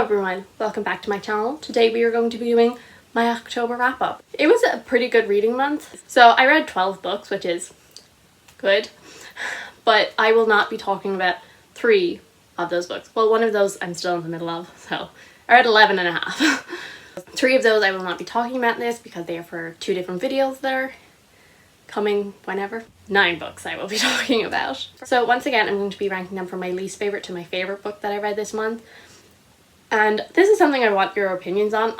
everyone, welcome back to my channel. Today we are going to be doing my October wrap up. It was a pretty good reading month. So I read 12 books, which is good, but I will not be talking about 3 of those books. Well, one of those I'm still in the middle of, so I read 11 and a half. 3 of those I will not be talking about in this because they are for 2 different videos that are coming whenever. 9 books I will be talking about. So once again, I'm going to be ranking them from my least favorite to my favorite book that I read this month. And this is something I want your opinions on.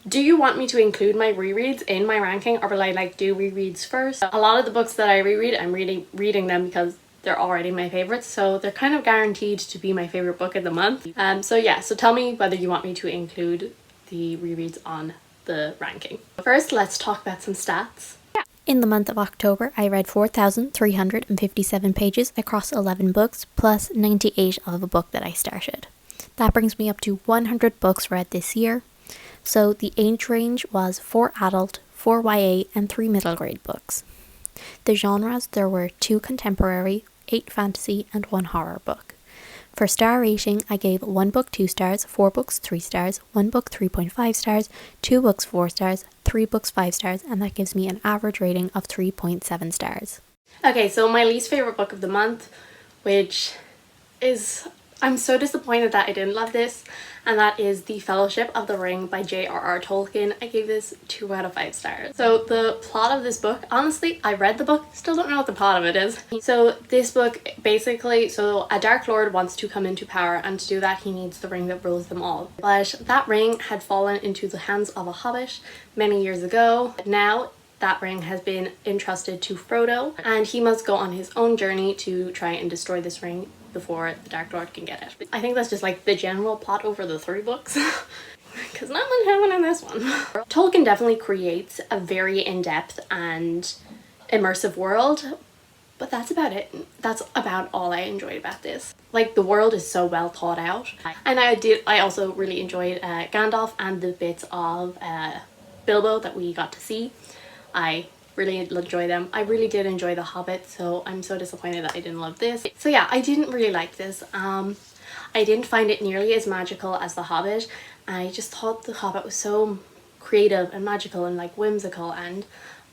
Do you want me to include my rereads in my ranking, or will I do rereads first? A lot of the books that I reread, I'm really reading them because they're already my favorites, so they're kind of guaranteed to be my favorite book of the month. So tell me whether you want me to include the rereads on the ranking. First, let's talk about some stats. In the month of October, I read 4,357 pages across 11 books, plus 98 of a book that I started. That brings me up to 100 books read this year. So the age range was 4 adult, 4 YA, and 3 middle grade books. The genres, there were 2 contemporary, 8 fantasy, and 1 horror book. For star rating, I gave 1 book 2 stars, 4 books 3 stars, 1 book 3.5 stars, 2 books 4 stars, 3 books 5 stars, and that gives me an average rating of 3.7 stars. Okay, so my least favorite book of the month, which is... I'm so disappointed that I didn't love this, and that is The Fellowship of the Ring by J.R.R. Tolkien. I gave this 2 out of 5 stars. So the plot of this book, honestly, I read the book, still don't know what the plot of it is. So this book basically, a Dark Lord wants to come into power, and to do that he needs the ring that rules them all. But that ring had fallen into the hands of a hobbit many years ago. Now that ring has been entrusted to Frodo, and he must go on his own journey to try and destroy this ring before the Dark Lord can get it. I think that's just the general plot over the 3 books. Because not much happened in this one. Tolkien definitely creates a very in-depth and immersive world, but that's about it. That's about all I enjoyed about this. The world is so well thought out. And I also really enjoyed Gandalf and the bits of Bilbo that we got to see. I really enjoy them. I really did enjoy The Hobbit, so I'm so disappointed that I didn't love this. So yeah, I didn't really like this. I didn't find it nearly as magical as The Hobbit. I just thought The Hobbit was so creative and magical and whimsical, and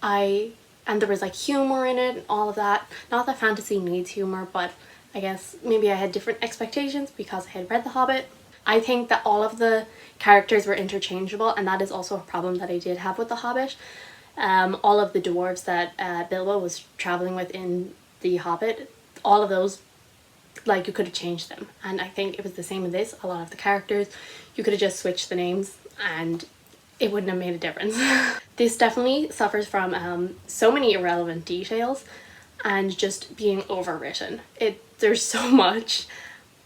there was humor in it and all of that. Not that fantasy needs humor, but I guess maybe I had different expectations because I had read The Hobbit. I think that all of the characters were interchangeable, and that is also a problem that I did have with The Hobbit. All of the dwarves that Bilbo was traveling with in The Hobbit, all of those, you could have changed them. And I think it was the same in this. A lot of the characters, you could have just switched the names and it wouldn't have made a difference. This definitely suffers from so many irrelevant details and just being overwritten. There's so much,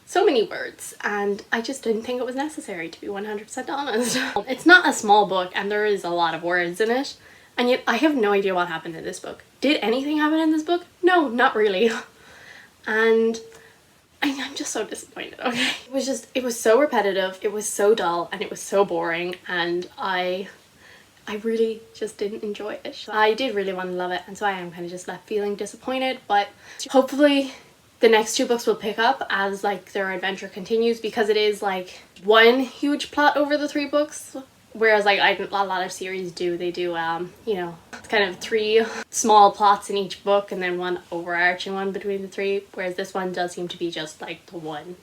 so many words, and I just didn't think it was necessary, to be 100% honest. It's not a small book and there is a lot of words in it. And yet I have no idea what happened in this book. Did anything happen in this book? No, not really. And I'm just so disappointed, okay? It was so repetitive, it was so dull, and it was so boring, and I really just didn't enjoy it. I did really want to love it, and so I am kind of just left feeling disappointed, but hopefully the next 2 books will pick up as their adventure continues, because it is one huge plot over the 3 books. Whereas a lot of series do, they do, it's kind of 3 small plots in each book and then 1 overarching one between the 3. Whereas this one does seem to be just the one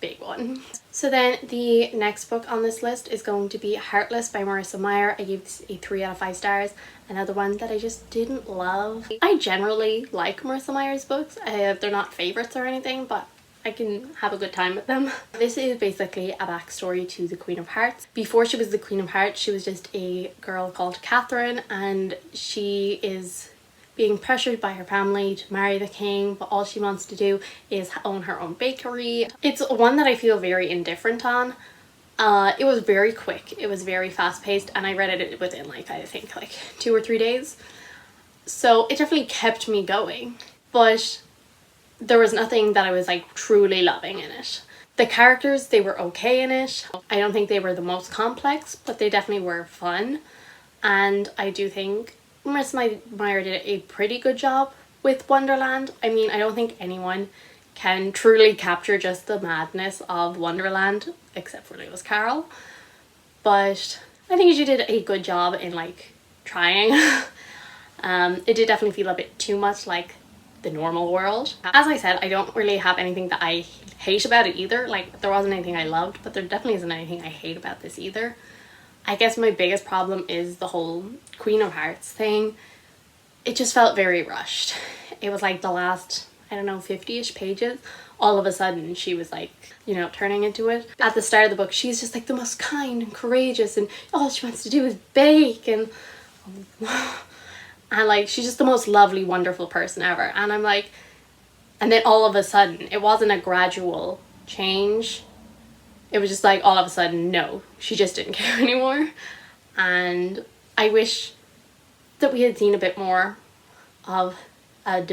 big one. So then the next book on this list is going to be Heartless by Marissa Meyer. I gave this a 3 out of 5 stars. Another one that I just didn't love. I generally like Marissa Meyer's books. They're not favorites or anything, but I can have a good time with them. This is basically a backstory to the Queen of Hearts. Before she was the Queen of Hearts, she was just a girl called Catherine, and she is being pressured by her family to marry the king, but all she wants to do is own her own bakery. It's one that I feel very indifferent on. It was very quick, it was very fast-paced, and I read it within I think 2 or 3 days. So it definitely kept me going, but there was nothing that I was truly loving in it. The characters, they were okay in it. I don't think they were the most complex, but they definitely were fun. And I do think Marissa Meyer did a pretty good job with Wonderland. I mean, I don't think anyone can truly capture just the madness of Wonderland, except for Lewis Carroll. But I think she did a good job in like trying. It did definitely feel a bit too much like the normal world. As I said, I don't really have anything that I hate about it either. Like, there wasn't anything I loved, but there definitely isn't anything I hate about this either. I guess my biggest problem is the whole Queen of Hearts thing. It just felt very rushed. It was like the last, I don't know, 50-ish pages. All of a sudden she was like, you know, turning into it. At the start of the book, she's just like the most kind and courageous, and all she wants to do is bake, and like she's just the most lovely, wonderful person ever. And I'm like, and then all of a sudden, it wasn't a gradual change. It was just like all of a sudden, no, she just didn't care anymore. And I wish that we had seen a bit more of a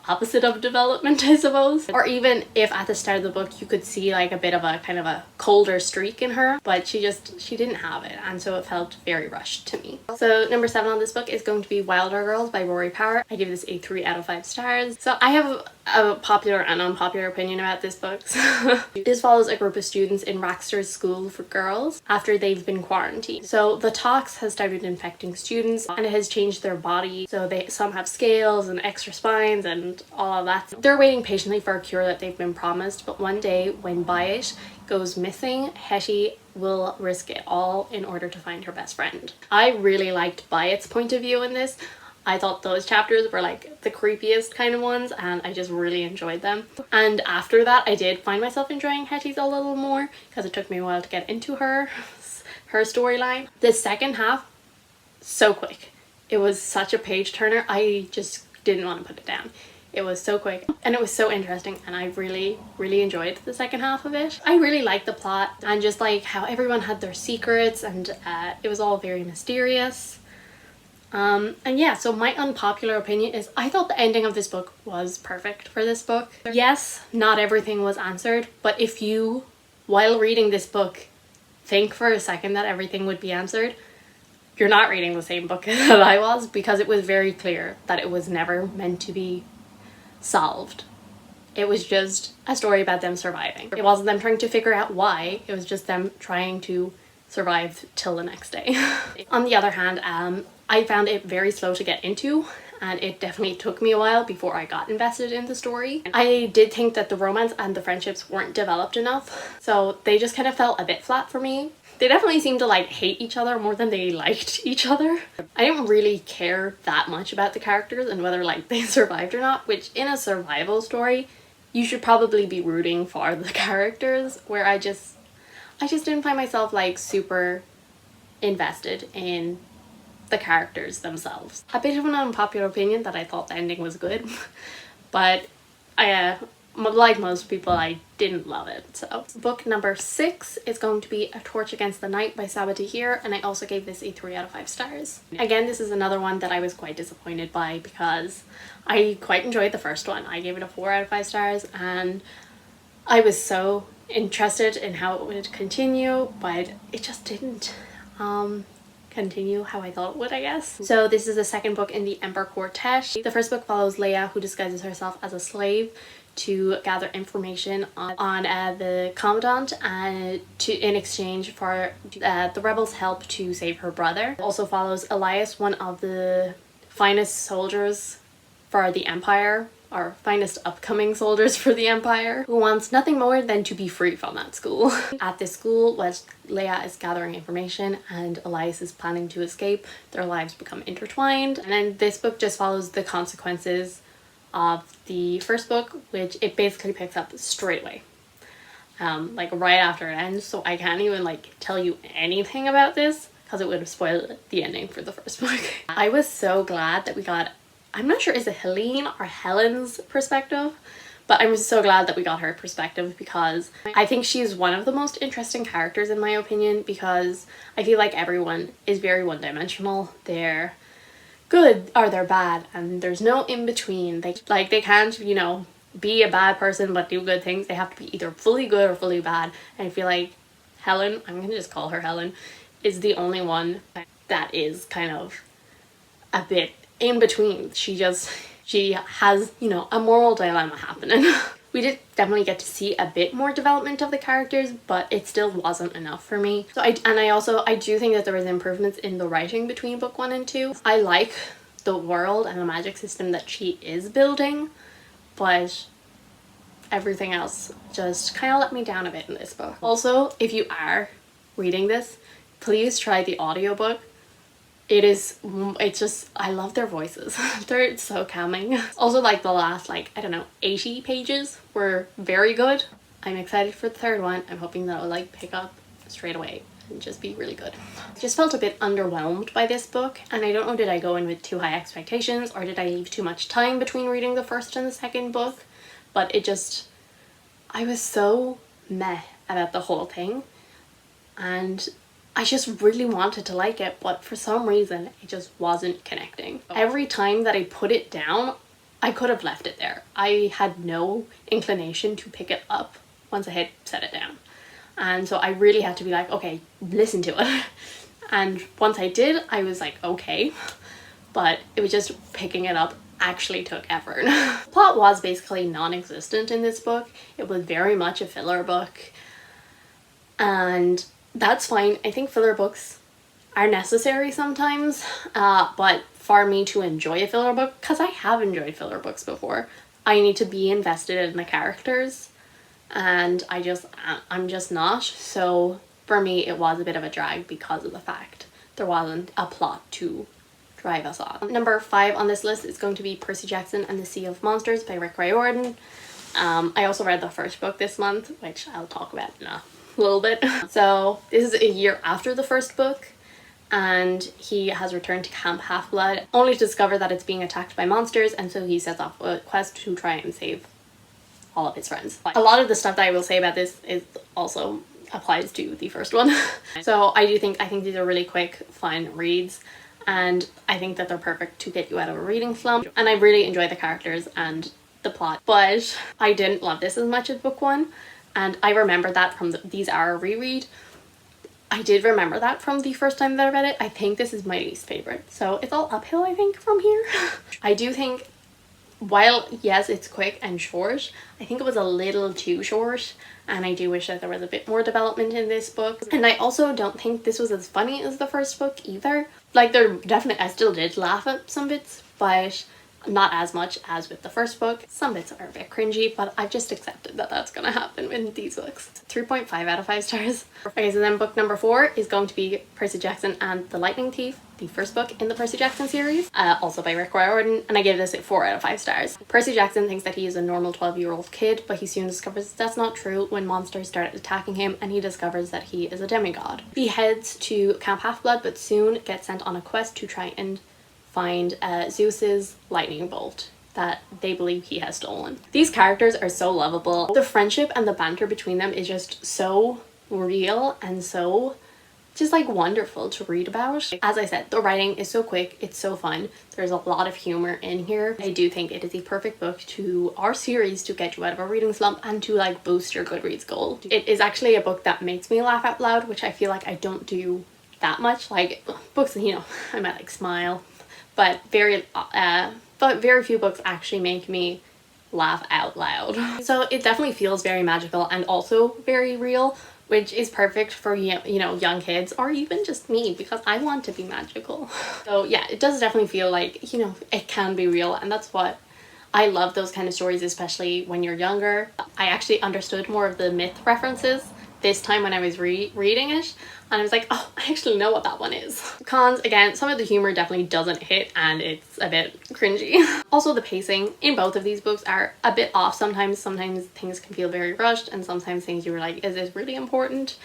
opposite of development, I suppose. Or even if at the start of the book you could see like a bit of a kind of a colder streak in her, but she didn't have it, and so it felt very rushed to me. So number 7 on this book is going to be Wilder Girls by Rory Power. I give this a 3 out of 5 stars. So I have a popular and unpopular opinion about this book. This follows a group of students in Raxter's School for Girls after they've been quarantined. So the tox has started infecting students, and it has changed their body. So some have scales and extra spines and all of that. They're waiting patiently for a cure that they've been promised, but one day when Byatt goes missing, Hetty will risk it all in order to find her best friend. I really liked Byatt's point of view in this. I thought those chapters were like the creepiest kind of ones, and I just really enjoyed them. And after that, I did find myself enjoying Hetty's a little more, because it took me a while to get into her storyline. The second half, so quick. It was such a page turner. I just didn't want to put it down. It was so quick and it was so interesting, and I really enjoyed the second half of it. I really liked the plot and just like how everyone had their secrets, and it was all very mysterious. And yeah, so my unpopular opinion is I thought the ending of this book was perfect for this book. Yes, not everything was answered, but if you, while reading this book, think for a second that everything would be answered, you're not reading the same book that I was, because it was very clear that it was never meant to be solved. It was just a story about them surviving. It wasn't them trying to figure out why, it was just them trying to survive till the next day. On the other hand, I found it very slow to get into, and it definitely took me a while before I got invested in the story. I did think that the romance and the friendships weren't developed enough, so they just kind of felt a bit flat for me. They definitely seemed to like hate each other more than they liked each other. I didn't really care that much about the characters and whether like they survived or not, which in a survival story you should probably be rooting for the characters, where I just didn't find myself like super invested in the characters themselves. A bit of an unpopular opinion that I thought the ending was good, but like most people, I didn't love it. So book number 6 is going to be A Torch Against the Night by Saba Tahir, and I also gave this a 3 out of 5 stars. Again, this is another one that I was quite disappointed by, because I quite enjoyed the first one. I gave it a 4 out of 5 stars, and I was so interested in how it would continue, but it just didn't continue how I thought it would, I guess. So this is the second book in the Ember Quartet. The first book follows Leia, who disguises herself as a slave to gather information on the Commandant, and in exchange for the rebels' help to save her brother. It also follows Elias, one of the finest soldiers for the Empire, or finest upcoming soldiers for the Empire, who wants nothing more than to be free from that school. At this school, whilst Leia is gathering information and Elias is planning to escape, their lives become intertwined. And then this book just follows the consequences of the first book, which it basically picks up straight away, like right after it ends. So I can't even like tell you anything about this, because it would have spoiled the ending for the first book. I was so glad that we got, I'm not sure is it Helene or Helen's perspective, but I'm so glad that we got her perspective, because I think she's one of the most interesting characters in my opinion, because I feel like everyone is very one-dimensional. They're good or they're bad, and there's no in between. They can't, you know, be a bad person but do good things. They have to be either fully good or fully bad, and I feel like Helen, I'm gonna just call her Helen, is the only one that is kind of a bit in between. She she has, you know, a moral dilemma happening. We did definitely get to see a bit more development of the characters, but it still wasn't enough for me. So I do think that there was improvements in the writing between book 1 and 2. I like the world and the magic system that she is building, but everything else just kind of let me down a bit in this book. Also, if you are reading this, please try the audiobook. It's just, I love their voices. They're so calming. Also, like the last, like, I don't know, 80 pages were very good. I'm excited for the third one. I'm hoping that it'll like pick up straight away and just be really good. I just felt a bit underwhelmed by this book, and I don't know, did I go in with too high expectations or did I leave too much time between reading the first and the second book? But it just, I was so meh about the whole thing, and I just really wanted to like it, but for some reason it just wasn't connecting. Every time that I put it down, I could have left it there. I had no inclination to pick it up once I had set it down. And so I really had to be like, okay, listen to it. And once I did, I was like, okay. But it was just picking it up actually took effort. The plot was basically non-existent in this book. It was very much a filler book. And that's fine. I think filler books are necessary sometimes, but for me to enjoy a filler book, because I have enjoyed filler books before, I need to be invested in the characters, and I'm just not. So for me it was a bit of a drag because of the fact there wasn't a plot to drive us on. Number 5 on this list is going to be Percy Jackson and the Sea of Monsters by Rick Riordan. I also read the first book this month, which I'll talk about in a little bit. So this is a year after the first book, and he has returned to Camp Half-Blood only to discover that it's being attacked by monsters, and so he sets off a quest to try and save all of his friends. A lot of the stuff that I will say about this is also applies to the first one. So I think these are really quick, fun reads, and I think that they're perfect to get you out of a reading slump, and I really enjoy the characters and the plot. But I didn't love this as much as book 1, and I remember that from these are a reread. I did remember that from the first time that I read it. I think this is my least favorite, so it's all uphill I think from here. I do think, while yes it's quick and short, I think it was a little too short, and I do wish that there was a bit more development in this book. And I also don't think this was as funny as the first book either. Like, I still did laugh at some bits, but not as much as with the first book. Some bits are a bit cringy, but I've just accepted that that's gonna happen with these books. 3.5 out of 5 stars. Okay, so then book number 4 is going to be Percy Jackson and the Lightning Thief, the first book in the Percy Jackson series, also by Rick Riordan, and I gave this a 4 out of 5 stars. Percy Jackson thinks that he is a normal 12-year-old kid, but he soon discovers that's not true when monsters start attacking him, and he discovers that he is a demigod. He heads to Camp Half-Blood, but soon gets sent on a quest to try and find Zeus's lightning bolt that they believe he has stolen. These characters are so lovable. The friendship and the banter between them is just so real and so just like wonderful to read about. As I said, the writing is so quick, it's so fun. There's a lot of humor in here. I do think it is a perfect book to our series to get you out of a reading slump and to like boost your Goodreads goal. It is actually a book that makes me laugh out loud, which I feel like I don't do that much. Like books, you know, I might like smile, but very few books actually make me laugh out loud. So it definitely feels very magical and also very real, which is perfect for, you know, young kids or even just me, because I want to be magical. So yeah, it does definitely feel like, you know, it can be real, and that's what I love, those kind of stories, especially when you're younger. I actually understood more of the myth references this time when I was reading it, and I was like, oh, I actually know what that one is. Cons, again, some of the humor definitely doesn't hit and it's a bit cringy. Also, the pacing in both of these books are a bit off sometimes. Sometimes things can feel very rushed, and sometimes things you were like, is this really important?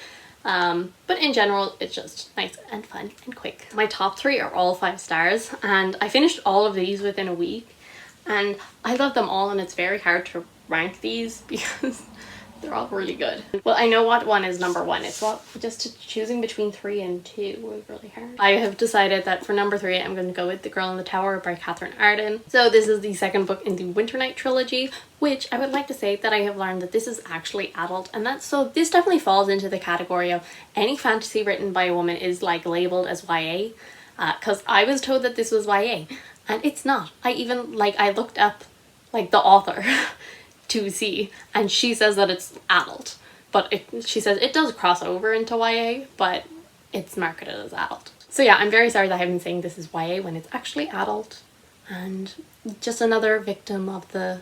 But in general, it's just nice and fun and quick. My top 3 are all 5 stars, and I finished all of these within a week, and I love them all, and it's very hard to rank these because they're all really good. Well, I know what one is number 1. It's just choosing between 3 and 2 was really hard. I have decided that for number 3, I'm going to go with The Girl in the Tower by Catherine Arden. So this is the second book in the Winter Night trilogy, which I would like to say that I have learned that this is actually adult, and so this definitely falls into the category of any fantasy written by a woman is like labeled as YA, because I was told that this was YA, and it's not. I looked up like the author to see, and she says that it's adult, but she says it does cross over into YA, but it's marketed as adult. So yeah, I'm very sorry that I've been saying this is YA when it's actually adult, and just another victim of the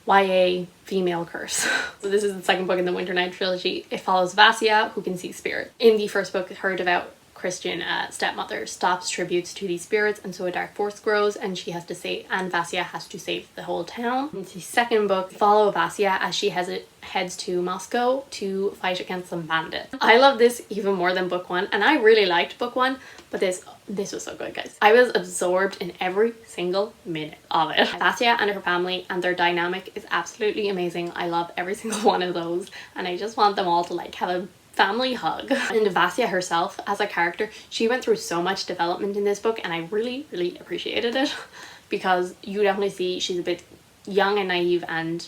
YA female curse. So this is the second book in the Winter Night trilogy. It follows Vasya, who can see spirit. In the first book, her devout Christian stepmother stops tributes to these spirits, and so a dark force grows, and Vasya has to save the whole town. In the second book, follow Vasya as she heads to Moscow to fight against some bandits. I love this even more than book one, and I really liked book one, but this was so good, guys. I was absorbed in every single minute of it. Vasya and her family and their dynamic is absolutely amazing. I love every single one of those, and I just want them all to like have a family hug. And Vasya herself as a character, she went through so much development in this book, and I really appreciated it, because you definitely see she's a bit young and naive and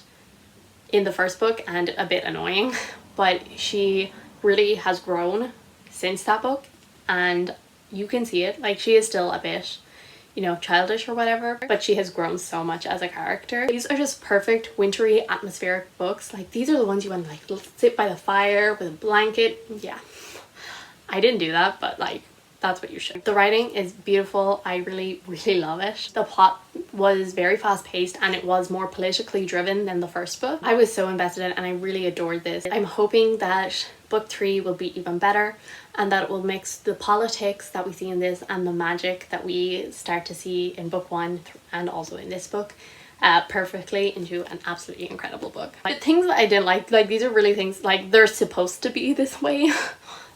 in the first book and a bit annoying, but she really has grown since that book, and you can see it. Like, she is still a bit, you know, childish or whatever, but she has grown so much as a character. These are just perfect wintry atmospheric books. Like, these are the ones you want to like sit by the fire with a blanket. Yeah, I didn't do that, but like that's what you should. The writing is beautiful. I really love it. The plot was very fast paced, and it was more politically driven than the first book. I was so invested in it, and I really adored this. I'm hoping that book 3 will be even better, and that it will mix the politics that we see in this and the magic that we start to see in book 1 and also in this book perfectly into an absolutely incredible book. The things that I didn't like these are really things like they're supposed to be this way.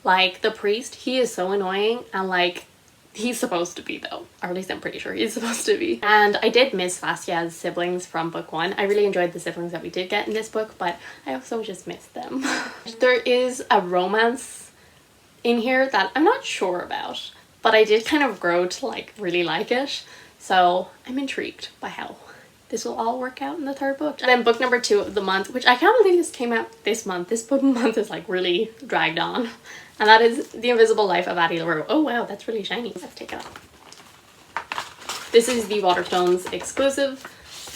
Like the priest, he is so annoying, and like he's supposed to be though, or at least I'm pretty sure he's supposed to be. And I did miss Vasya's siblings from book 1. I really enjoyed the siblings that we did get in this book, but I also just missed them. There is a romance in here that I'm not sure about, but I did kind of grow to like really like it, so I'm intrigued by how this will all work out in the third book. And then book number 2 of the month, which I can't believe this came out this month. This book month is like really dragged on, and that is The Invisible Life of Addie LaRue. Oh wow, that's really shiny. Let's take it off. This is the Waterstones exclusive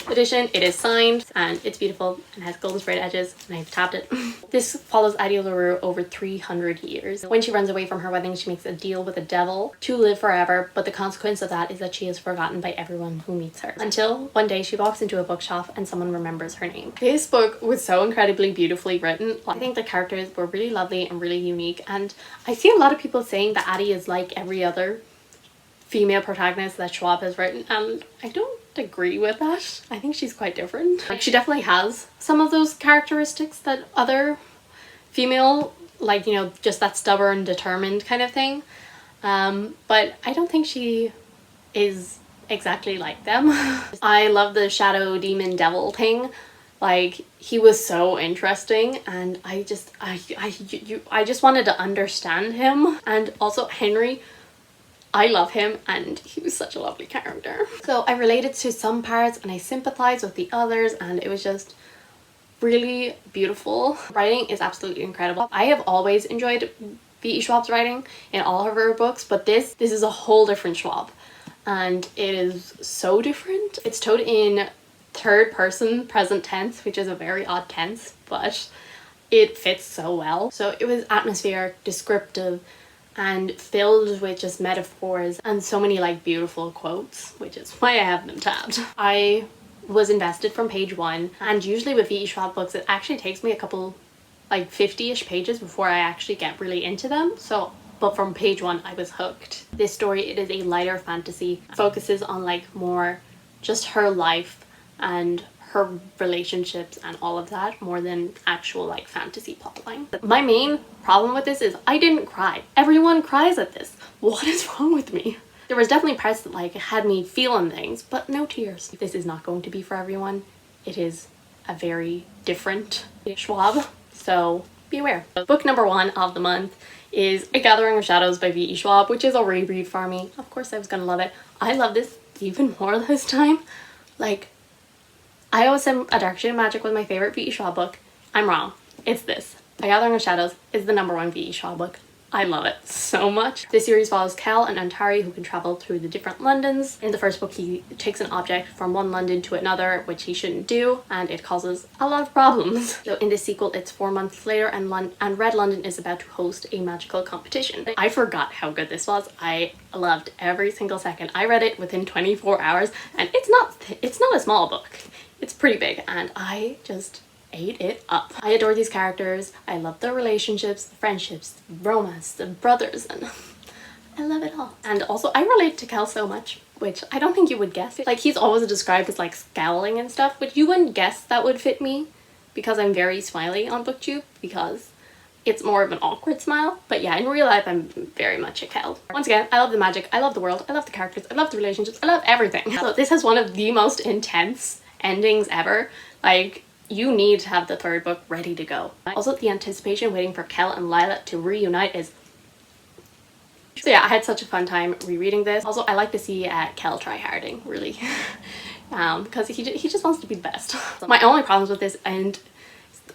edition. It is signed and it's beautiful and has golden sprayed edges, and I've tapped it. This follows Addie LaRue over 300 years. When she runs away from her wedding, she makes a deal with the devil to live forever, but the consequence of that is that she is forgotten by everyone who meets her, until one day she walks into a bookshop and someone remembers her name. This book was so incredibly beautifully written. I think the characters were really lovely and really unique, and I see a lot of people saying that Addie is like every other female protagonist that Schwab has written, and I don't agree with that. I think she's quite different. Like, she definitely has some of those characteristics that other female, like, you know, just that stubborn, determined kind of thing, but I don't think she is exactly like them. I love the shadow demon devil thing. Like, he was so interesting, and I just wanted to understand him. And also Henry, I love him, and he was such a lovely character. So I related to some parts and I sympathized with the others, and it was just really beautiful. Writing is absolutely incredible. I have always enjoyed V.E. Schwab's writing in all of her books, but this is a whole different Schwab, and it is so different. It's told in third person present tense, which is a very odd tense, but it fits so well. So it was atmospheric, descriptive, and filled with just metaphors and so many like beautiful quotes, which is why I have them tabbed. I was invested from page 1, and usually with V.E. Schwab books it actually takes me a couple, like 50-ish pages before I actually get really into them. But from page 1 I was hooked. This story, it is a lighter fantasy, focuses on like more just her life and her relationships and all of that, more than actual like fantasy plotline. My main problem with this is I didn't cry. Everyone cries at this. What is wrong with me? There was definitely parts that like had me feeling things, but no tears. This is not going to be for everyone. It is a very different Schwab, so be aware. Book number 1 of the month is A Gathering of Shadows by V.E. Schwab, which is a reread for me. Of course I was gonna love it. I love this even more this time. Like, I always said A Dark Shade of Magic was my favorite V.E. Schwab book. I'm wrong. It's this. A Gathering of Shadows is the #1 V.E. Schwab book I love it so much. This series follows Kel and Antari, who can travel through the different Londons. In the first book, he takes an object from one London to another, which he shouldn't do, and it causes a lot of problems. So in this sequel, it's 4 months later, and Red London is about to host a magical competition. I forgot how good this was. I loved every single second. I read it within 24 hours, and it's not a small book. It's pretty big, and I just ate it up. I adore these characters. I love the relationships, the friendships, the romance, the brothers, and I love it all. And also I relate to Kel so much, which I don't think you would guess. Like, he's always described as like scowling and stuff, which you wouldn't guess that would fit me because I'm very smiley on BookTube, because it's more of an awkward smile. But yeah, in real life I'm very much a Kel. Once again, I love the magic, I love the world, I love the characters, I love the relationships, I love everything. So this has one of the most intense endings ever. Like, you need to have the third book ready to go. Also, the anticipation waiting for Kel and Lila to reunite is... So yeah, I had such a fun time rereading this. Also, I like to see Kel try-harding, really. Because he just wants to be the best. My only problems with this, and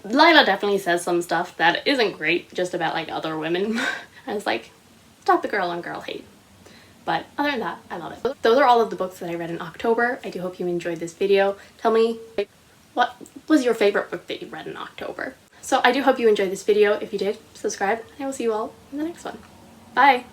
Lila definitely says some stuff that isn't great just about like other women. And it's like, stop the girl on girl hate. But other than that, I love it. Those are all of the books that I read in October. I do hope you enjoyed this video. Tell me, what was your favorite book that you read in October? So I do hope you enjoyed this video. If you did, subscribe, and I will see you all in the next one. Bye!